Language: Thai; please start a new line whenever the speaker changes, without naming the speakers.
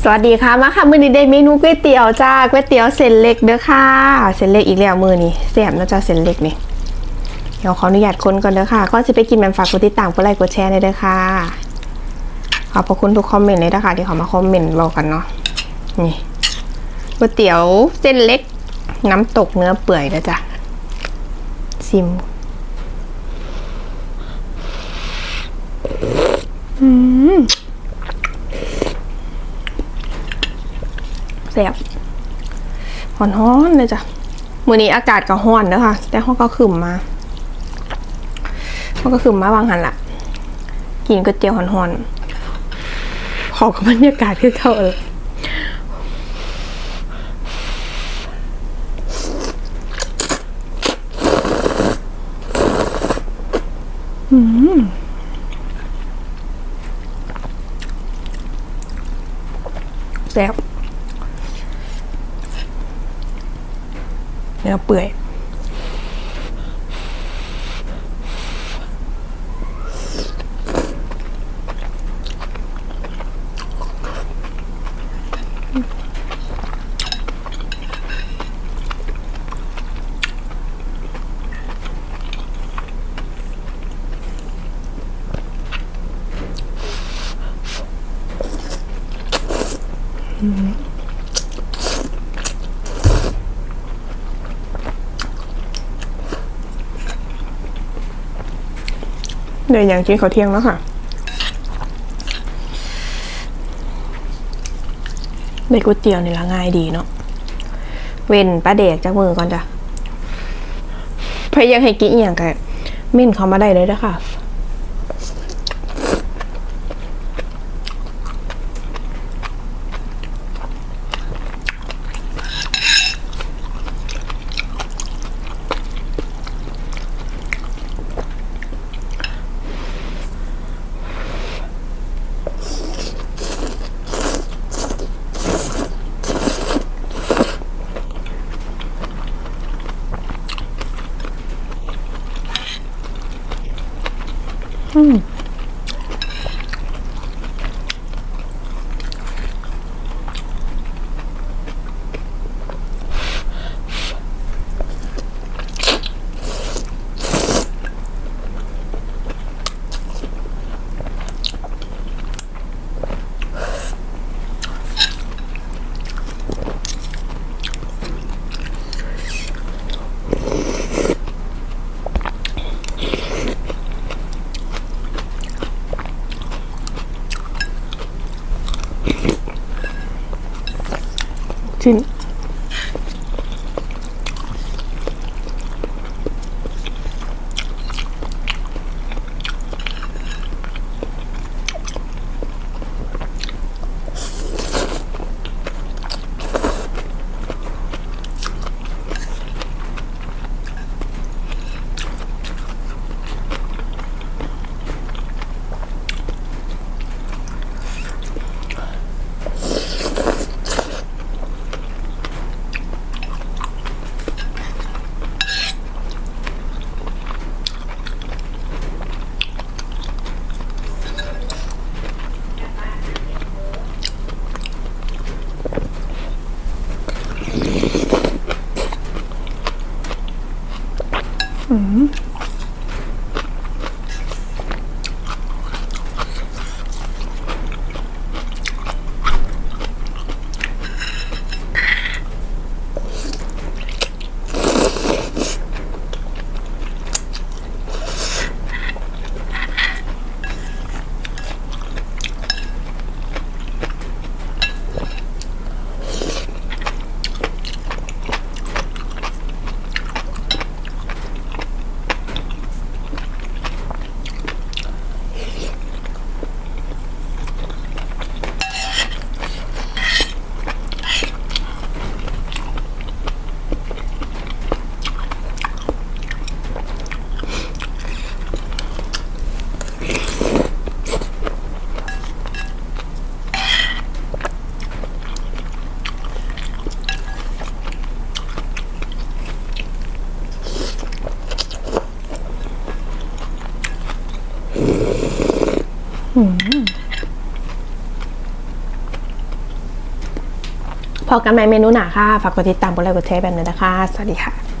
สวัสดีค่ะมาค่ะมื้อนี้ได้เมนูก๋วยเตี๋ยวจ้าก๋วยเตี๋ยวเส้นเล็กเด้อค่ะเส้นเล็กอีกแล้วมื้อนี้แซ่บนะจ้าเส้นเล็กนี่เดี๋ยวขออนุญาตคนก่อนเด้อค่ะก่อนจะไปกินมันฝากกดติดตามกดไลค์กดแชร์เด้อค่ะขอบพระคุณทุกคอมเมนต์เลยนะคะที่เขามาคอมเมนต์บอกกันเนาะนี่ก๋วยเตี๋ยวเส้นเล็กน้ำตกเนื้อเปื่อยนะจ้ะซิมแซ่บฮ้อนๆเลยจ้ะมื้อนี้อากาศก็ร้อนเด้อค่ะแต่ห้องก็ขึ้นมาบางหันละกินก๋วยเตี๋ยวฮ้อนๆขอกับบรรยากาศคือเขาเลยแซ่บเนื้อเปื่อยเดี๋ยวอย่างกินข้าวเที่ยงแล้วค่ะได้ก๋วยเตี๋ยวนี่ละง่ายดีเนาะเว้นปลาแดกจากมือก่อนจ้ะพยายามให้กินอย่างกันเม่นเขามาได้เลยนะคะชิ้น พอกันใหม่เมนูหนาค่ะฝากกดติดตามกดไลค์กดแชร์แบบนี้นะคะสวัสดีค่ะ